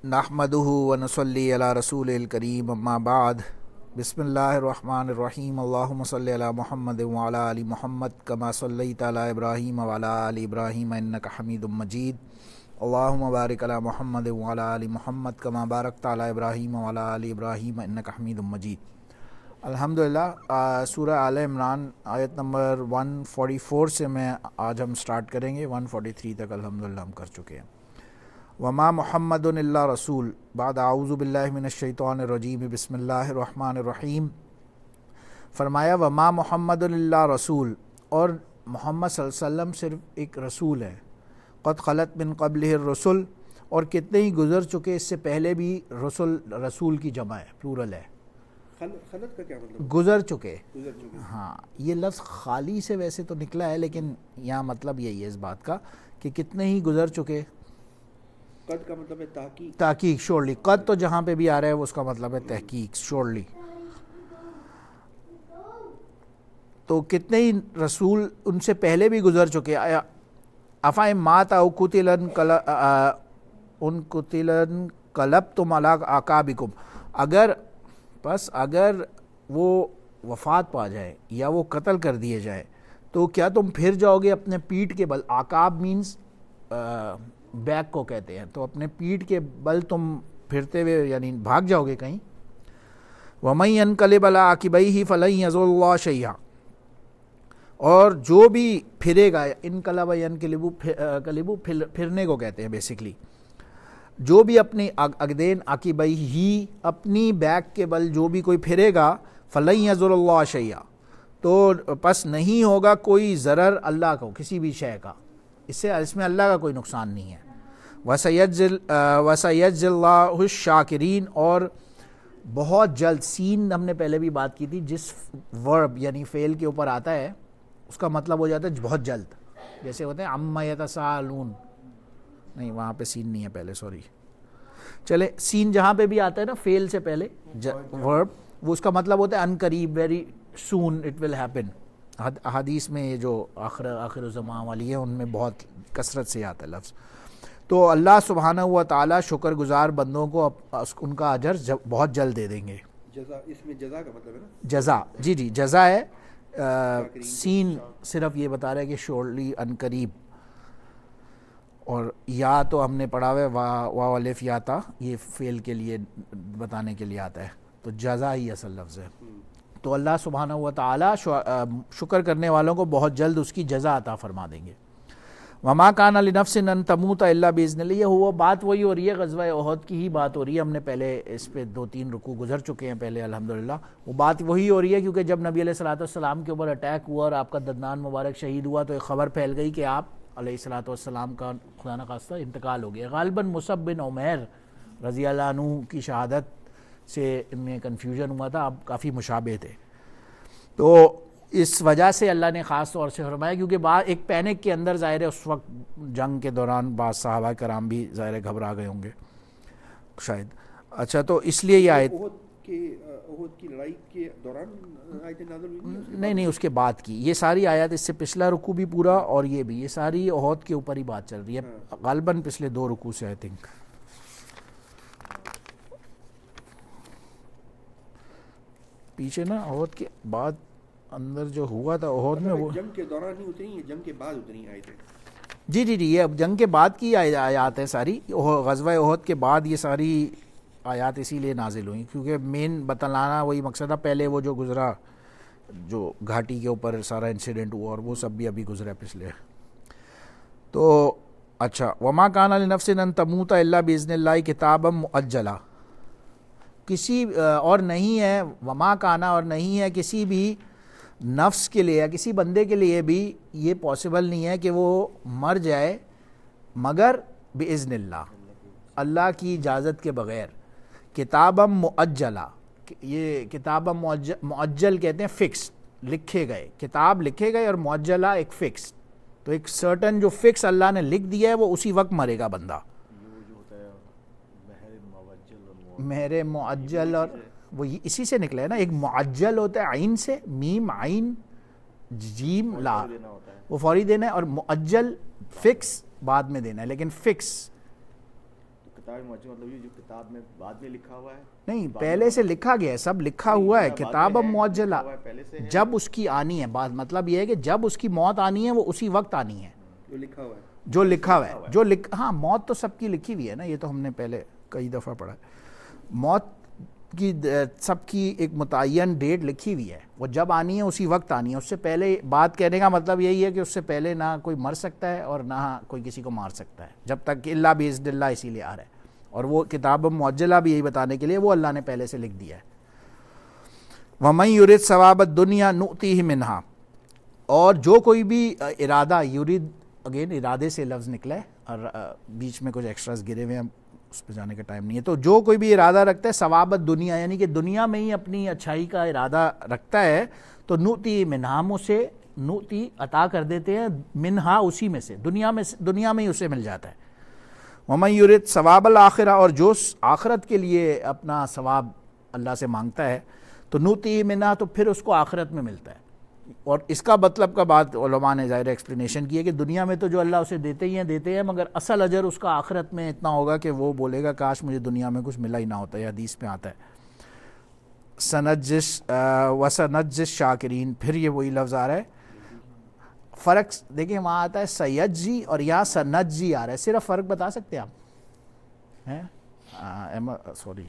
نحمدہ ونصلی علی رسول الکریم اما بعد بسم اللہ الرحمن الرحیم اللہم صلی علی محمد وعلی آل محمد کما صلیت علی ابراہیم وعلی آل ابراہیم انک حمید مجید اللہم بارک علی محمد وعلی آل محمد کما بارکت علی ابراہیم وعلی آل ابراہیم انک حمید مجید۔ الحمدللہ سورہ آل عمران آیت نمبر 144 سے آج ہم سٹارٹ کریں گے۔ 143 تک الحمدللہ ہم کر چکے ہیں۔ وما محمد الا رسول بعد اعوذ باللہ من الشیطان الرجیم بسم اللہ الرحمن الرحیم۔ فرمایا وما محمد الا رسول، اور محمد صلی اللہ علیہ وسلم صرف ایک رسول ہے۔ قد خلت من قبلہ الرسل، اور کتنے ہی گزر چکے اس سے پہلے بھی رسول کی جمع ہے، پلورل ہے۔ خلط کا کیا مطلب؟ گزر چکے۔ ہاں، یہ لفظ خالی سے ویسے تو نکلا ہے، لیکن یہاں مطلب یہی ہے اس بات کا کہ کتنے ہی گزر چکے۔ قد کا مطلب ہے تحقیق، تحقیق، شورلی۔ قد تو جہاں پہ بھی آ رہا ہے اس کا مطلب ہے تحقیق، شورلی۔ تو کتنے ہی رسول ان سے پہلے بھی گزر چکے۔ افائم مات او قتلن قلبتم علی اعقابکم، اگر وہ وفات پا جائے یا وہ قتل کر دیے جائے تو کیا تم پھر جاؤ گے اپنے پیٹھ کے بل؟ عقاب مینز بیک کو کہتے ہیں، تو اپنے پیٹھ کے بل تم پھرتے ہوئے یعنی بھاگ جاؤ گے کہیں۔ وَمَن يَنْقَلِبْ عَلَىٰ عَقِبَيْهِ فَلَن يَضُرَّ اللَّهَ شَيْئًا، اور جو بھی پھرے گا، انقلب ینقلب پھرنے کو کہتے ہیں بیسیکلی، جو بھی اپنی عقدین عقبیہ اپنی بیک کے بل جو بھی کوئی پھرے گا، فَلَن يَضُرَّ اللَّهَ شَيْئًا، تو پس نہیں ہوگا کوئی ضرر اللہ کو کسی بھی شے کا، اس میں اللہ کا کوئی نقصان نہیں ہے۔ وَسَيَجْزِي اللَّهُ الشَّاكِرِينَ، اور بہت جلد، سین ہم نے پہلے بھی بات کی تھی، جس ورب یعنی فعل کے اوپر آتا ہے اس کا مطلب ہو جاتا ہے بہت جلد، جیسے ہوتے ہیں عَمَّ يَتَسَاءَلُونَ، نہیں وہاں پہ سین نہیں ہے پہلے، سوری، چلے سین جہاں پہ بھی آتا ہے نا فعل سے پہلے ورب، وہ اس کا مطلب ہوتا ہے ان قریب، very soon it will happen. حدیث میں یہ جو آخر الزمان والی ہے ان میں بہت کثرت سے آتا ہے لفظ۔ تو اللہ سبحانہ و تعالیٰ شکر گزار بندوں کو ان کا اجر بہت جلد دے دیں گے۔ جزا، اس میں جزا کا مطلب ہے نا، جزا، جی جزا ہے۔ سین صرف یہ بتا رہا ہے کہ شورلی، ان قریب، اور یا تو ہم نے پڑھا ہوا ہے واو الف یا تا، یہ فعل کے لیے بتانے کے لیے آتا ہے، تو جزا ہی اصل لفظ ہے۔ تو اللہ سبحانہ و تعالیٰ شکر کرنے والوں کو بہت جلد اس کی جزا عطا فرما دیں گے۔ وما کان لنفس ان تموت الا باذن اللہ، یہ ہوا بات وہی ہو رہی ہے، غزوہ احد کی ہی بات ہو رہی ہے۔ ہم نے پہلے اس پہ 2-3 رکوع گزر چکے ہیں پہلے الحمدللہ، وہ بات وہی ہو رہی ہے، کیونکہ جب نبی علیہ الصلوۃ والسلام کے اوپر اٹیک ہوا اور آپ کا ددنان مبارک شہید ہوا تو ایک خبر پھیل گئی کہ آپ علیہ الصلوۃ والسلام کا خدا نخواستہ انتقال ہو گیا۔ غالباً مصعب بن عمیر رضی اللہ عنہ کی شہادت سے ان میں کنفیوژن ہوا تھا، اب کافی مشابہ تھے، تو اس وجہ سے اللہ نے خاص طور سے فرمایا، کیونکہ ایک پینک کے اندر ظاہر ہے اس وقت جنگ کے دوران بعض صحابہ کرام بھی ظاہر گھبرا گئے ہوں گے شاید۔ اچھا، تو اس لیے یہ آیت احد کی لڑائی کے دوران آیت نازل ہوئی؟ نہیں، اس کے بعد کی یہ ساری آیات، اس سے پچھلا رکوع بھی پورا اور یہ بھی، یہ ساری احد کے اوپر ہی بات چل رہی ہے، غالباً پچھلے 2 رکوع سے آئی تھنک۔ پیچھے نا احد کے بعد اندر جو ہوا تھا احد میں، وہ جنگ کے دوران نہیں اتری ہیں، جنگ کے بعد اتری آئے تھے۔ جی یہ اب جنگ کے بعد کی آیات ہیں ساری، غزوہ احد کے بعد یہ ساری آیات اسی لیے نازل ہوئیں، کیونکہ مین بتلانا وہی مقصد تھا۔ پہلے وہ جو گزرا، جو گھاٹی کے اوپر سارا انسیڈنٹ ہوا، اور وہ سب بھی ابھی گزرا پچھلے۔ تو اچھا، وما کان لنفس ان تموت الا باذن اللہ کتابا مؤجلا، کسی اور نہیں ہے، وما کانا، اور نہیں ہے کسی بھی نفس کے لیے یا کسی بندے کے لیے بھی یہ پاسبل نہیں ہے کہ وہ مر جائے مگر باذن اللہ، اللہ کی اجازت کے بغیر۔ کتابا مؤجلا، یہ کتابا مؤجل کہتے ہیں فکس، لکھے گئے، کتاب لکھے گئے، اور مؤجلا ایک فکس، تو ایک سرٹن جو فکس اللہ نے لکھ دیا ہے وہ اسی وقت مرے گا بندہ۔ مہر معجل، اور وہ اسی سے نکلا ہے نا، ایک معجل ہوتا ہے عین سے، میم عین جیم لا، وہ فوری دینا ہے، اور معجل فکس بعد میں دینا ہے، لیکن فکس کتاب معجزہ مطلب یہ جو کتاب میں بعد میں لکھا ہوا ہے؟ نہیں، پہلے سے لکھا گیا ہے، سب لکھا ہوا ہے. کتاب معجلہ جب اس کی آنی ہے، بات مطلب یہ ہے کہ جب اس کی موت آنی ہے وہ اسی وقت آنی ہے جو لکھا ہوا ہے، جو لکھا ہوا ہے. ہاں موت تو سب کی لکھی ہوئی ہے نا، یہ تو ہم نے پہلے کئی دفعہ پڑھا ہے. موت کی سب کی ایک متعین ڈیٹ لکھی ہوئی ہے، وہ جب آنی ہے اسی وقت آنی ہے. اس سے پہلے بات کہنے کا مطلب یہی ہے کہ اس سے پہلے نہ کوئی مر سکتا ہے اور نہ کوئی کسی کو مار سکتا ہے جب تک کہ اللہ باذن اللہ، اسی لیے آ رہا ہے. اور وہ کتاب معجلہ بھی یہی بتانے کے لیے وہ اللہ نے پہلے سے لکھ دیا ہے. وَمَن يُرِدْ ثَوَابَ الدُّنْيَا نُؤْتِهِ مِنْهَا، اور جو کوئی بھی ارادہ، یرید اگین ارادے سے لفظ نکلا ہے اور بیچ میں کچھ ایکسٹراز گرے ہوئے ہیں، اس پہ جانے کا ٹائم نہیں ہے. تو جو کوئی بھی ارادہ رکھتا ہے ثواب الدنیا، یعنی کہ دنیا میں ہی اپنی اچھائی کا ارادہ رکھتا ہے، تو نُؤْتِهِ مِنْهَا، اسے نُؤْتِي عطا کر دیتے ہیں، منہا اسی میں سے، دنیا میں ہی اسے مل جاتا ہے. وَمَن يُرِدْ ثَوَابَ الْآخِرَةِ، اور جو آخرت کے لیے اپنا ثواب اللہ سے مانگتا ہے تو نُؤْتِهِ مِنْهَا، تو پھر اس کو آخرت میں ملتا ہے. اور اس کا مطلب کا بات علماء نے ظاہر ایکسپلینیشن کی ہے کہ دنیا میں تو جو اللہ اسے دیتے ہیں مگر اصل اجر اس کا آخرت میں اتنا ہوگا کہ وہ بولے گا کاش مجھے دنیا میں کچھ ملا ہی نہ ہوتا. یہ حدیث میں آتا ہے وَسَنَجْزِي الشَّاكِرِينَ، پھر یہ وہی لفظ آ رہا ہے. فرق دیکھیں، وہاں آتا ہے سیجزی اور یہاں سنجزی آ رہا ہے. صرف فرق بتا سکتے ہیں آپ ہیں؟ سوری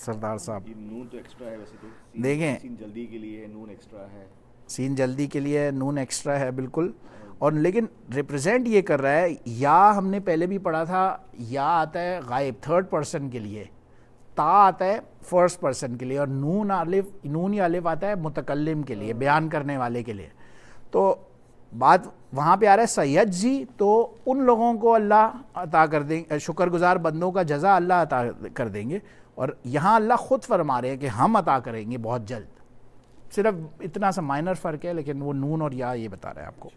سردار صاحب، نون تو ایکسٹرا ہے ویسے تو، دیکھیں سین جلدی کے لیے نون ایکسٹرا ہے، سین جلدی کے لیے نون ایکسٹرا ہے بالکل. اور لیکن ریپرزینٹ یہ کر رہا ہے، یا ہم نے پہلے بھی پڑھا تھا، یا آتا ہے غائب تھرڈ پرسن کے لیے، تا آتا ہے فرسٹ پرسن کے لیے، اور نون یا الف آتا ہے متکلم کے لیے، بیان کرنے والے کے لیے. تو بات وہاں پہ آ رہا ہے سیجزی، تو ان لوگوں کو اللہ عطا کر دیں گے، شکر گزار بندوں کا جزا اللہ عطا کر دیں گے. اور یہاں اللہ خود فرما رہے ہیں کہ ہم عطا کریں گے بہت جلد. صرف اتنا سا مائنر فرق ہے، لیکن وہ نون اور یا یہ بتا رہے ہیں آپ کو.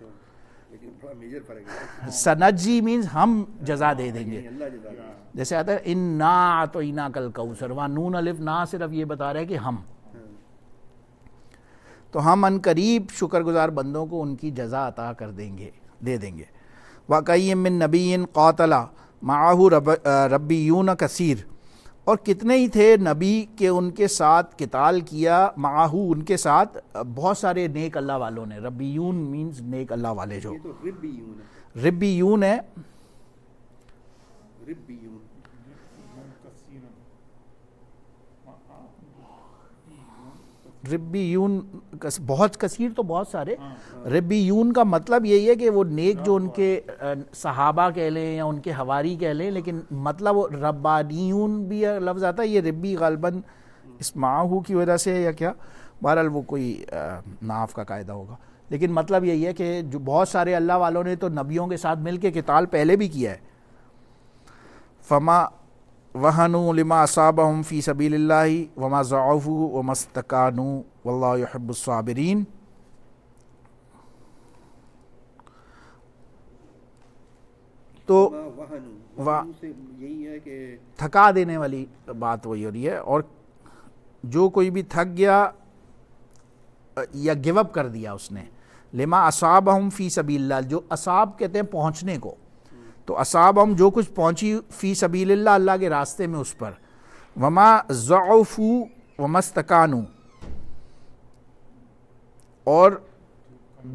لیکن بڑا میجر فرق ہے. سنجی مینز ہم جزا دے دیں گے، اللہ جزا دے. جیسے آتا ہے انا اعطیناک الکوثر، وہاں نون الف نا صرف یہ بتا رہے ہیں کہ ہم. تو ہم ان قریب شکر گزار بندوں کو ان کی جزا عطا کر دیں گے، دے دیں گے. وَكَأَيٍّ مِّن نَبِيٍّ قَاتَلَ مَعَهُ رَبِّيُّونَ كَثِيرٌ، اور کتنے ہی تھے نبی کہ ان کے ساتھ قتال کیا، معاہو ان کے ساتھ بہت سارے نیک اللہ والوں نے. ربیون مینز نیک اللہ والے، جو یہ تو ربیون ہے، ربیون ہے، ربیون ربیون بہت کثیر، تو بہت سارے. ربیون کا مطلب یہی ہے کہ وہ نیک جو ان کے صحابہ کہہ لیں یا ان کے حواری کہہ لیں، لیکن مطلب وہ ربانیون بھی لفظ آتا ہے. یہ ربی غالباً اسماعو کی وجہ سے یا کیا، بہرحال وہ کوئی ناف کا قاعدہ ہوگا. لیکن مطلب یہی ہے کہ جو بہت سارے اللہ والوں نے تو نبیوں کے ساتھ مل کے قتال پہلے بھی کیا ہے. فما وَهَنُوا لِمَا أَصَابَهُمْ فِي سَبِيلِ اللَّهِ وَمَا ضَعُفُوا وَمَا اسْتَكَانُوا وَاللَّهُ يُحِبُّ الصَّابِرِينَ. تو سے یہی ہے کہ تھکا دینے والی بات وہی ہو رہی ہے. اور جو کوئی بھی تھک گیا یا گیو اپ کر دیا اس نے، لما اصابہم فی سبیل اللہ، جو اصاب کہتے ہیں پہنچنے کو، تو اصابہم جو کچھ پہنچی فی سبیل اللہ، اللہ کے راستے میں اس پر. وما ضعفوا وما استکانوا، اور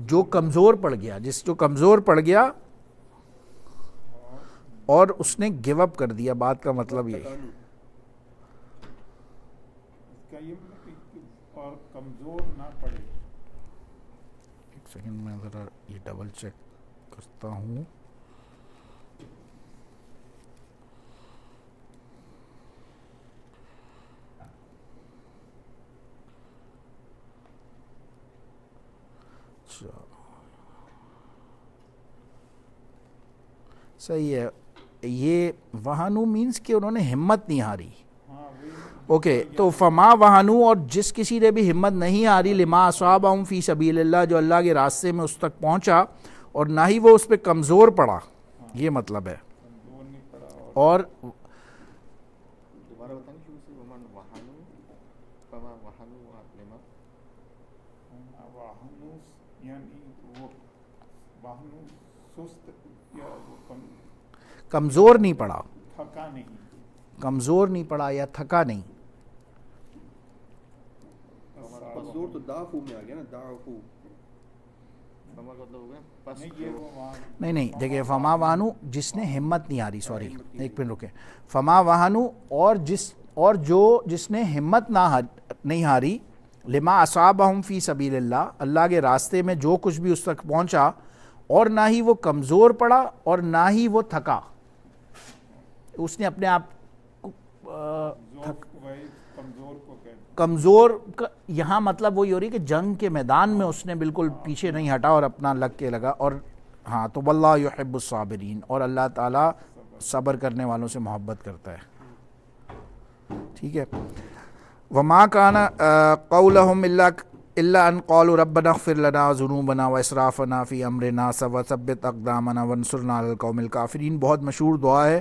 جو کمزور پڑ گیا، جو کمزور پڑ گیا اور اس نے گیو اپ کر دیا. بات کا مطلب یہی ہے. اور کمزور نہ پڑے. ایک سیکنڈ میں ذرا یہ ڈبل چیک کرتا ہوں. صحیح ہے. یہ وہانو مینس کہ انہوں نے ہمت نہیں ہاری. اوکے تو فما وہانو، اور جس کسی نے بھی ہمت نہیں ہاری، لما اصابہم فی سبیل اللہ، جو اللہ کے راستے میں اس تک پہنچا، اور نہ ہی وہ اس پہ کمزور پڑا، یہ مطلب ہے. اور دوبارہ بتائیں شروع سے، ومن وہانو فما وہانو لما، وہانو یعنی وہ وہانو سست یا وہ کمزور نہیں پڑا. تھکا نہیں. کمزور نہیں پڑا یا تھکا نہیں. مزدور تو دافو میں آ گیا نا, دافو. فما کا مطلب ہو گیا پس نہیں یہ وہ وہاں نہیں دیکھیں فما وہانو جس نے ہمت نہیں ہاری, سوری ایک منٹ رکیں. فما وہانو اور جس نے ہمت نہیں ہاری, لما اصابہم فی سبیل اللہ, اللہ کے راستے میں جو کچھ بھی اس تک پہنچا, اور نہ ہی وہ کمزور پڑا اور نہ ہی وہ تھکا. اس نے اپنے آپ کمزور کو کہتے کمزور یہاں مطلب وہی ہو رہی کہ جنگ کے میدان میں اس نے بالکل پیچھے نہیں ہٹا اور اپنا لگ کے لگا. اور ہاں تو واللہ یحب الصابرین, اور اللہ تعالیٰ صبر کرنے والوں سے محبت کرتا ہے. ٹھیک ہے. وما کان قولہم الا ان قالوا ربنا اغفر لنا ذنوبنا واسرافنا فی امرنا وثبت اقدامنا وانصرنا علی القوم الکافرین. بہت مشہور دعا ہے,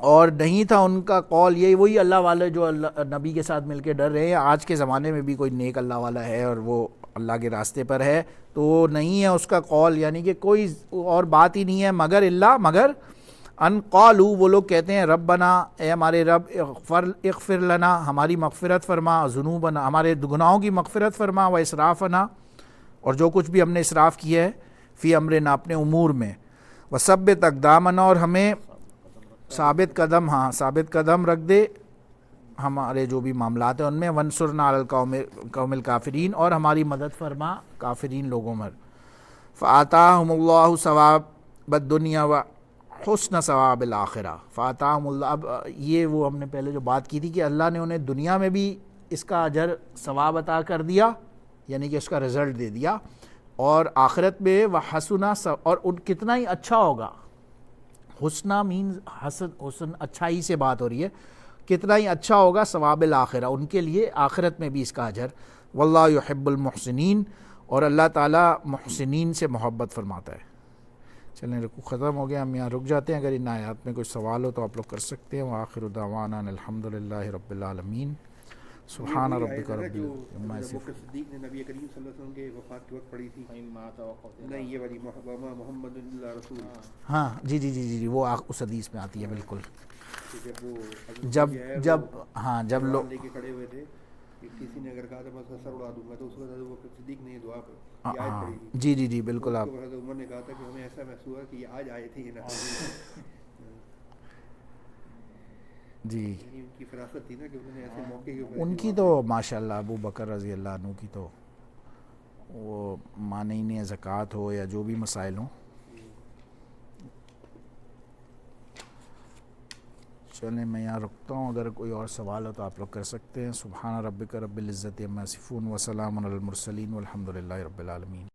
اور نہیں تھا ان کا قول یہی, وہی اللہ والے جو اللہ نبی کے ساتھ مل کے ڈر رہے ہیں. آج کے زمانے میں بھی کوئی نیک اللہ والا ہے اور وہ اللہ کے راستے پر ہے تو نہیں ہے اس کا قول, یعنی کہ کوئی اور بات ہی نہیں ہے مگر ان قالو, وہ لوگ کہتے ہیں ربنا, اے ہمارے رب, اغفر لنا, ہماری مغفرت فرما, ذنوبنا, ہمارے گناہوں کی مغفرت فرما, و اسرافنا, اور جو کچھ بھی ہم نے اسراف کیا ہے, فی امرنا, اپنے امور میں, وثبت اقدامنا, اور ہمیں ثابت قدم رکھ دے ہمارے جو بھی معاملات ہیں ان میں, وانصرنا علی القوم الکافرین, اور ہماری مدد فرما کافرین لوگوں میں. فآتاہم اللہ ثواب الدنیا و حسن ثواب الآخرہ. فآتاہم اللہ, اب یہ وہ ہم نے پہلے جو بات کی تھی کہ اللہ نے انہیں دنیا میں بھی اس کا اجر ثواب عطا کر دیا, یعنی کہ اس کا رزلٹ دے دیا, اور آخرت میں وہ حسنا, اور ان کتنا ہی اچھا ہوگا. حسنہ مینز حسن اچھائی سے بات ہو رہی ہے, کتنا ہی اچھا ہوگا ثواب الآخرہ, ان کے لیے آخرت میں بھی اس کا اجر. واللہ یحب المحسنین, اور اللہ تعالیٰ محسنین سے محبت فرماتا ہے. چلیں رکوع ختم ہو گیا, ہم یہاں رک جاتے ہیں. اگر ان آیات میں کوئی سوال ہو تو آپ لوگ کر سکتے ہیں. وآخر دعوانا الحمدللہ رب العالمین. سبحان ربک رب العزت عما یصفون. صدیق نے نبی کریم صلی اللہ علیہ وسلم کے وفات کے وقت پڑھی تھی, نہیں یہ والی محمد اللہ رسول. ہاں جی وہ اس حدیث میں آتی ہے بالکل. جب جب لوگ لے کے کھڑے ہوئے تھے, کسی نے اگر کہا تھا میں سر اڑا دوں گا, تو اس وقت وہ صدیق نے یہ دعا پڑھی. جی بالکل. آپ عمر نے کہا تھا کہ ہمیں ایسا محسوس ہوا کہ یہ آج آئے تھے یہ نہ جی, ان کی فراست تھی نا کہ انہوں نے ایسے موقع کے ان کی تو ماشاءاللہ ابو بکر رضی اللہ عنہ کی تو وہ مانعین زکوٰۃ ہو یا جو بھی مسائل ہوں. چلیں میں یہاں رکتا ہوں, اگر کوئی اور سوال ہو تو آپ لوگ کر سکتے ہیں. سبحان ربک رب العزت عما یصفون وسلام علی المرسلین والحمد للہ رب العالمین.